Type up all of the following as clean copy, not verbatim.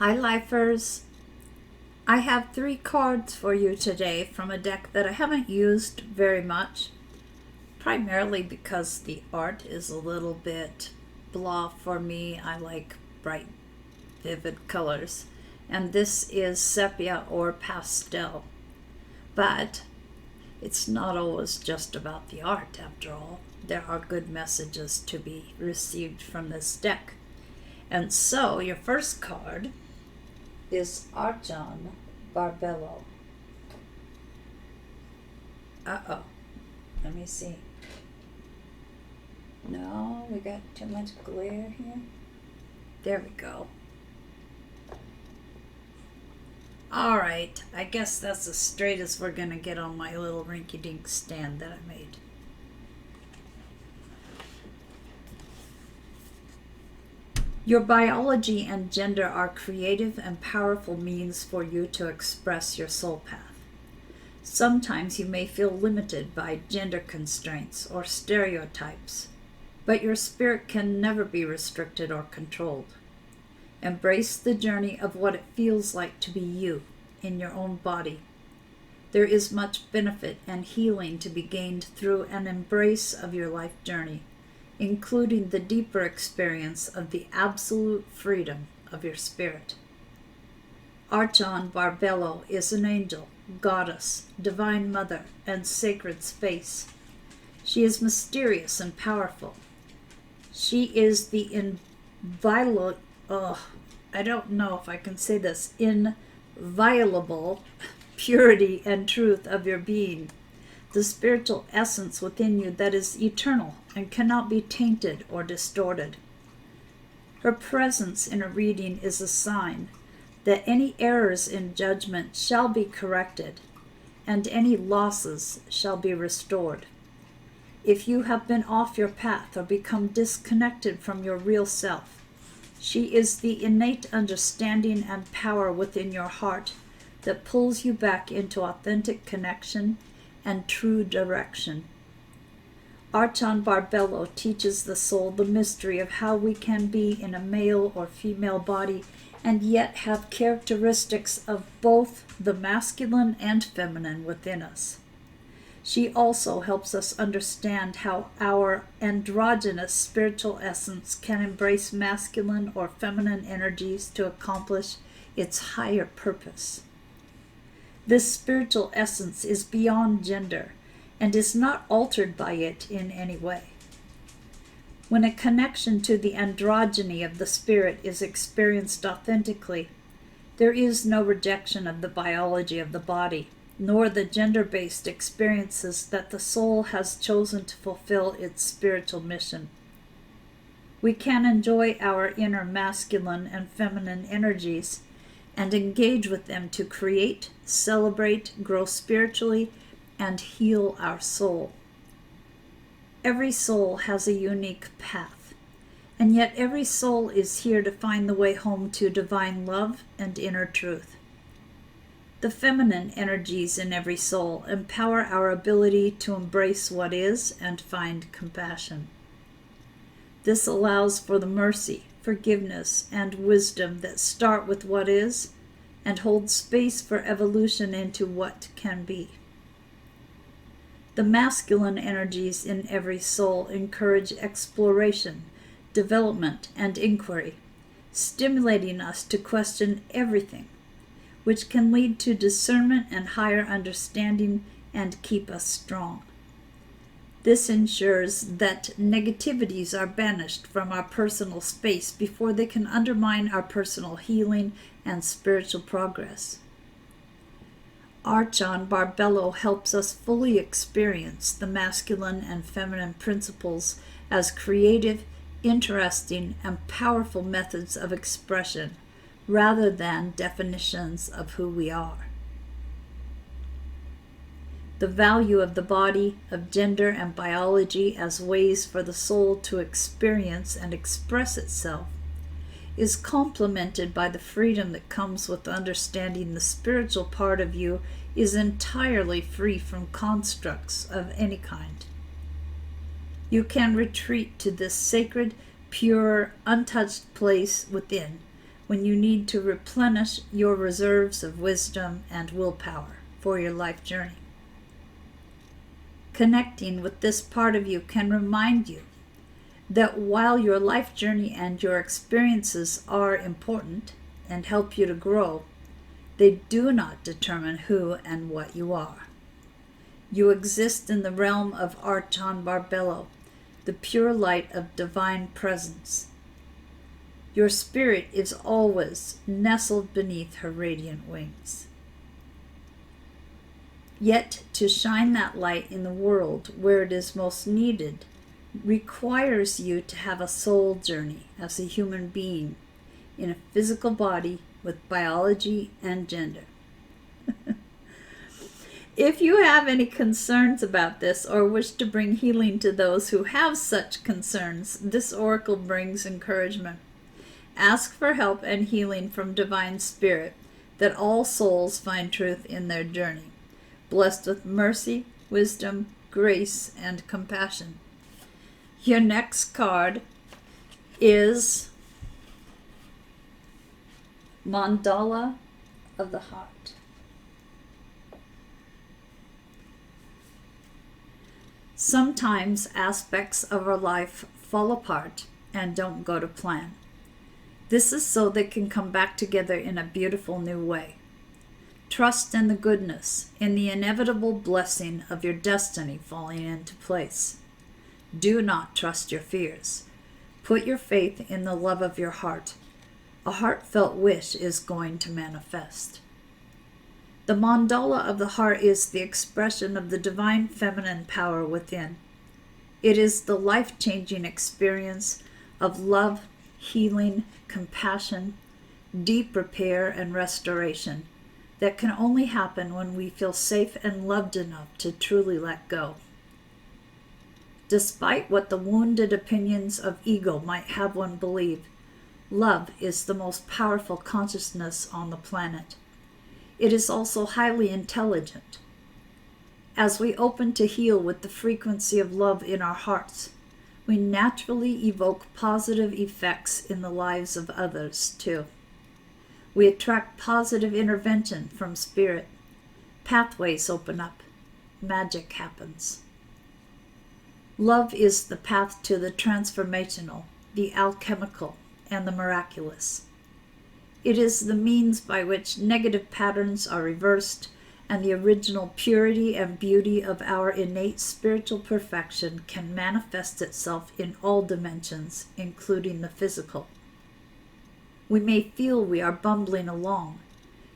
Hi, Lifers. I have 3 cards for you today from a deck that I haven't used very much, primarily because the art is a little bit blah for me. I like bright, vivid colors. And this is sepia or pastel. But it's not always just about the art, after all. There are good messages to be received from this deck. And so, your first card is Archon Barbello. Uh-oh. Let me see. No, we got too much glare here. There we go. Alright, I guess that's as straight as we're going to get on my little rinky-dink stand that I made. Your biology and gender are creative and powerful means for you to express your soul path. Sometimes you may feel limited by gender constraints or stereotypes, but your spirit can never be restricted or controlled. Embrace the journey of what it feels like to be you in your own body. There is much benefit and healing to be gained through an embrace of your life journey, including the deeper experience of the absolute freedom of your spirit. Archon Barbello is an angel, goddess, divine mother, and sacred space. She is mysterious and powerful. She is the inviolable, inviolable purity and truth of your being, the spiritual essence within you that is eternal and cannot be tainted or distorted. Her presence in a reading is a sign that any errors in judgment shall be corrected and any losses shall be restored. If you have been off your path or become disconnected from your real self, she is the innate understanding and power within your heart that pulls you back into authentic connection and true direction. Archon Barbello teaches the soul the mystery of how we can be in a male or female body and yet have characteristics of both the masculine and feminine within us. She also helps us understand how our androgynous spiritual essence can embrace masculine or feminine energies to accomplish its higher purpose. This spiritual essence is beyond gender and is not altered by it in any way. When a connection to the androgyny of the spirit is experienced authentically, there is no rejection of the biology of the body, nor the gender-based experiences that the soul has chosen to fulfill its spiritual mission. We can enjoy our inner masculine and feminine energies and engage with them to create, celebrate, grow spiritually, and heal our soul. Every soul has a unique path, and yet every soul is here to find the way home to divine love and inner truth. The feminine energies in every soul empower our ability to embrace what is and find compassion. This allows for the mercy, forgiveness, and wisdom that start with what is and hold space for evolution into what can be. The masculine energies in every soul encourage exploration, development, and inquiry, stimulating us to question everything, which can lead to discernment and higher understanding and keep us strong. This ensures that negativities are banished from our personal space before they can undermine our personal healing and spiritual progress. Archon Barbello helps us fully experience the masculine and feminine principles as creative, interesting, and powerful methods of expression, rather than definitions of who we are. The value of the body, of gender and biology as ways for the soul to experience and express itself is complemented by the freedom that comes with understanding the spiritual part of you is entirely free from constructs of any kind. You can retreat to this sacred, pure, untouched place within when you need to replenish your reserves of wisdom and willpower for your life journey. Connecting with this part of you can remind you that while your life journey and your experiences are important and help you to grow, they do not determine who and what you are. You exist in the realm of Archon Barbello, the pure light of divine presence. Your spirit is always nestled beneath her radiant wings. Yet to shine that light in the world where it is most needed requires you to have a soul journey as a human being in a physical body with biology and gender. If you have any concerns about this or wish to bring healing to those who have such concerns, this oracle brings encouragement. Ask for help and healing from Divine Spirit, that all souls find truth in their journey, blessed with mercy, wisdom, grace, and compassion. Your next card is Mandala of the Heart. Sometimes aspects of our life fall apart and don't go to plan. This is so they can come back together in a beautiful new way. Trust in the goodness, in the inevitable blessing of your destiny falling into place. Do not trust your fears. Put your faith in the love of your heart. A heartfelt wish is going to manifest. The mandala of the heart is the expression of the divine feminine power within. It is the life-changing experience of love, healing, compassion, deep repair, and restoration that can only happen when we feel safe and loved enough to truly let go. Despite what the wounded opinions of ego might have one believe, love is the most powerful consciousness on the planet. It is also highly intelligent. As we open to heal with the frequency of love in our hearts, we naturally evoke positive effects in the lives of others too. We attract positive intervention from spirit. Pathways open up. Magic happens. Love is the path to the transformational, the alchemical, and the miraculous. It is the means by which negative patterns are reversed and the original purity and beauty of our innate spiritual perfection can manifest itself in all dimensions, including the physical. We may feel we are bumbling along,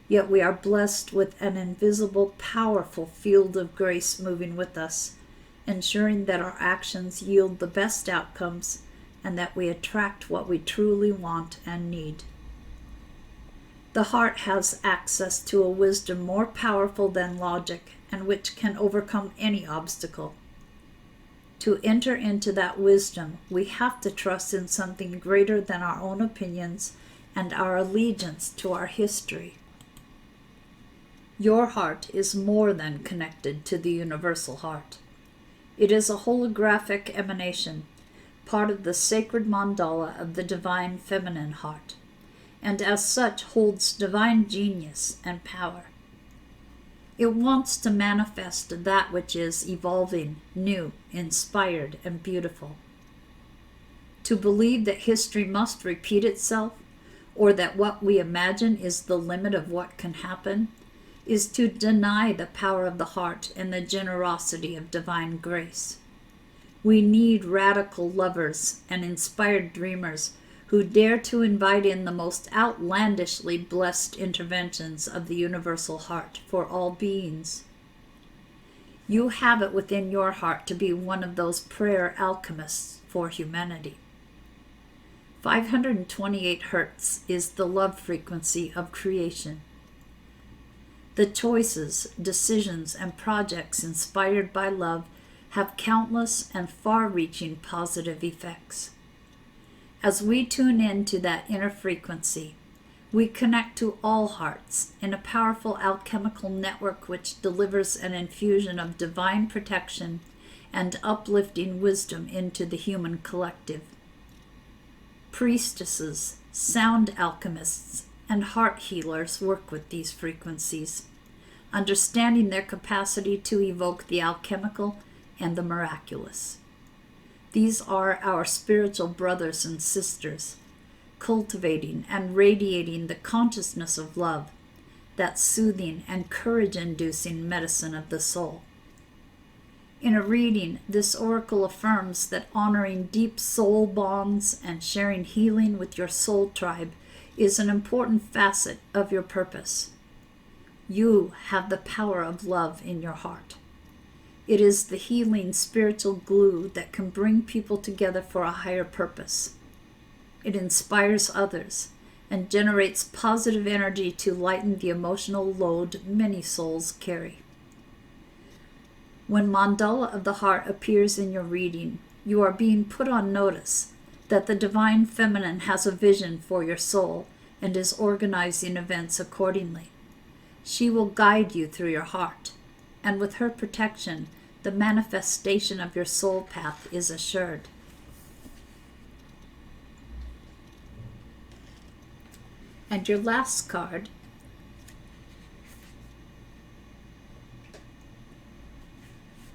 yet we are blessed with an invisible, powerful field of grace moving with us, ensuring that our actions yield the best outcomes and that we attract what we truly want and need. The heart has access to a wisdom more powerful than logic and which can overcome any obstacle. To enter into that wisdom, we have to trust in something greater than our own opinions and our allegiance to our history. Your heart is more than connected to the universal heart. It is a holographic emanation, part of the sacred mandala of the divine feminine heart, and as such holds divine genius and power. It wants to manifest that which is evolving, new, inspired, and beautiful. To believe that history must repeat itself, or that what we imagine is the limit of what can happen, is to deny the power of the heart and the generosity of divine grace. We need radical lovers and inspired dreamers who dare to invite in the most outlandishly blessed interventions of the universal heart for all beings. You have it within your heart to be one of those prayer alchemists for humanity. 528 Hertz is the love frequency of creation. The choices, decisions, and projects inspired by love have countless and far-reaching positive effects. As we tune in to that inner frequency, we connect to all hearts in a powerful alchemical network which delivers an infusion of divine protection and uplifting wisdom into the human collective. Priestesses, Sound alchemists and heart healers work with these frequencies, understanding their capacity to evoke the alchemical and the miraculous. These are our spiritual brothers and sisters, cultivating and radiating the consciousness of love, that soothing and courage-inducing medicine of the soul. In a reading, this oracle affirms that honoring deep soul bonds and sharing healing with your soul tribe is an important facet of your purpose. You have the power of love in your heart. It is the healing spiritual glue that can bring people together for a higher purpose. It inspires others and generates positive energy to lighten the emotional load many souls carry. When Mandala of the Heart appears in your reading, you are being put on notice that the Divine Feminine has a vision for your soul and is organizing events accordingly. She will guide you through your heart, and with her protection, the manifestation of your soul path is assured. And your last card,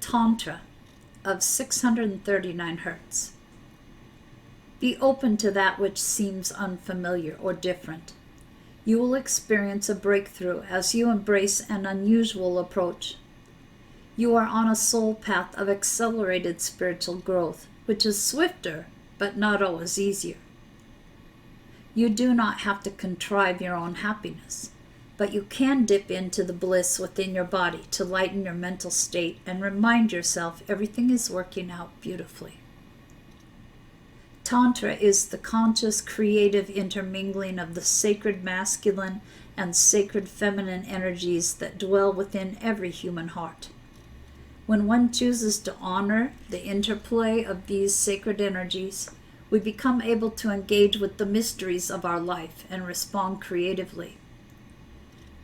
Tantra of 639 Hertz. Be open to that which seems unfamiliar or different. You will experience a breakthrough as you embrace an unusual approach. You are on a soul path of accelerated spiritual growth, which is swifter, but not always easier. You do not have to contrive your own happiness, but you can dip into the bliss within your body to lighten your mental state and remind yourself everything is working out beautifully. Tantra is the conscious, creative intermingling of the sacred masculine and sacred feminine energies that dwell within every human heart. When one chooses to honor the interplay of these sacred energies, we become able to engage with the mysteries of our life and respond creatively.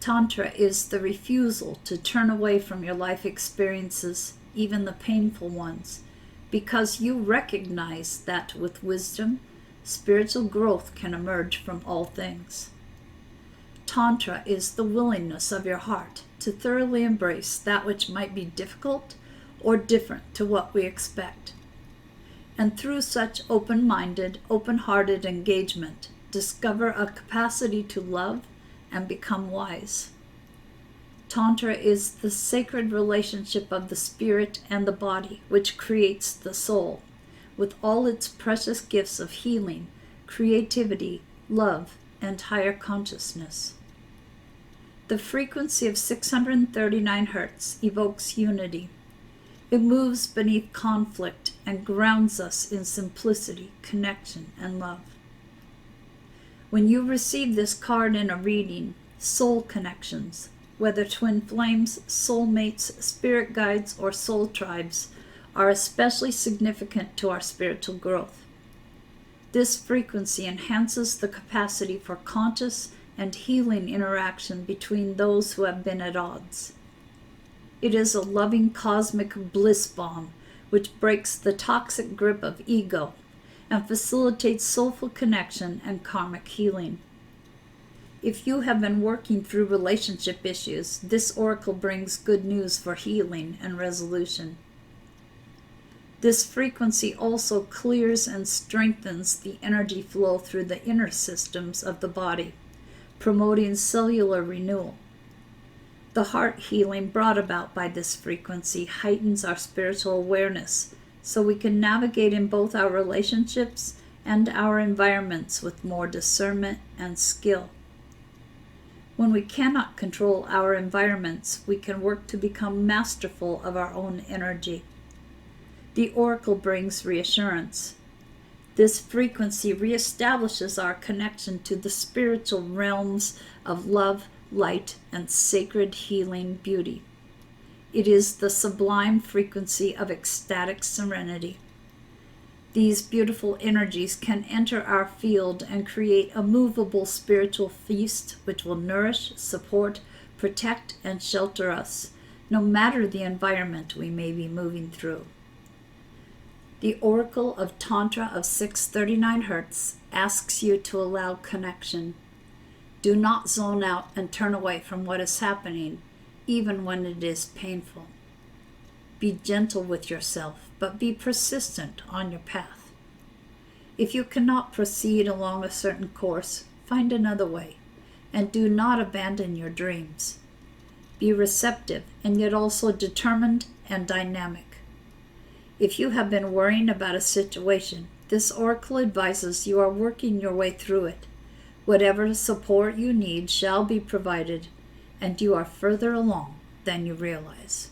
Tantra is the refusal to turn away from your life experiences, even the painful ones, because you recognize that with wisdom, spiritual growth can emerge from all things. Tantra is the willingness of your heart to thoroughly embrace that which might be difficult or different to what we expect. And through such open-minded, open-hearted engagement, discover a capacity to love and become wise. Tantra is the sacred relationship of the spirit and the body, which creates the soul, with all its precious gifts of healing, creativity, love, and higher consciousness. The frequency of 639 Hertz evokes unity. It moves beneath conflict and grounds us in simplicity, connection, and love. When you receive this card in a reading, soul connections, whether twin flames, soulmates, spirit guides, or soul tribes, are especially significant to our spiritual growth. This frequency enhances the capacity for conscious and healing interaction between those who have been at odds. It is a loving cosmic bliss bomb which breaks the toxic grip of ego and facilitates soulful connection and karmic healing. If you have been working through relationship issues, this oracle brings good news for healing and resolution. This frequency also clears and strengthens the energy flow through the inner systems of the body, promoting cellular renewal. The heart healing brought about by this frequency heightens our spiritual awareness, so we can navigate in both our relationships and our environments with more discernment and skill. When we cannot control our environments, we can work to become masterful of our own energy. The oracle brings reassurance. This frequency reestablishes our connection to the spiritual realms of love, light, and sacred healing beauty. It is the sublime frequency of ecstatic serenity. These beautiful energies can enter our field and create a movable spiritual feast which will nourish, support, protect, and shelter us, no matter the environment we may be moving through. The Oracle of Tantra of 639 Hertz asks you to allow connection. Do not zone out and turn away from what is happening, even when it is painful. Be gentle with yourself, but be persistent on your path. If you cannot proceed along a certain course, find another way, and do not abandon your dreams. Be receptive and yet also determined and dynamic. If you have been worrying about a situation, this oracle advises you are working your way through it. Whatever support you need shall be provided, and you are further along than you realize.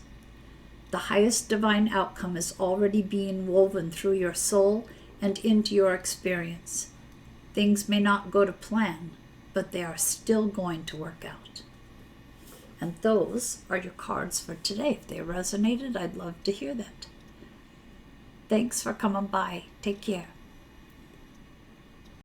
The highest divine outcome is already being woven through your soul and into your experience. Things may not go to plan, but they are still going to work out. And those are your cards for today. If they resonated, I'd love to hear that. Thanks for coming by. Take care.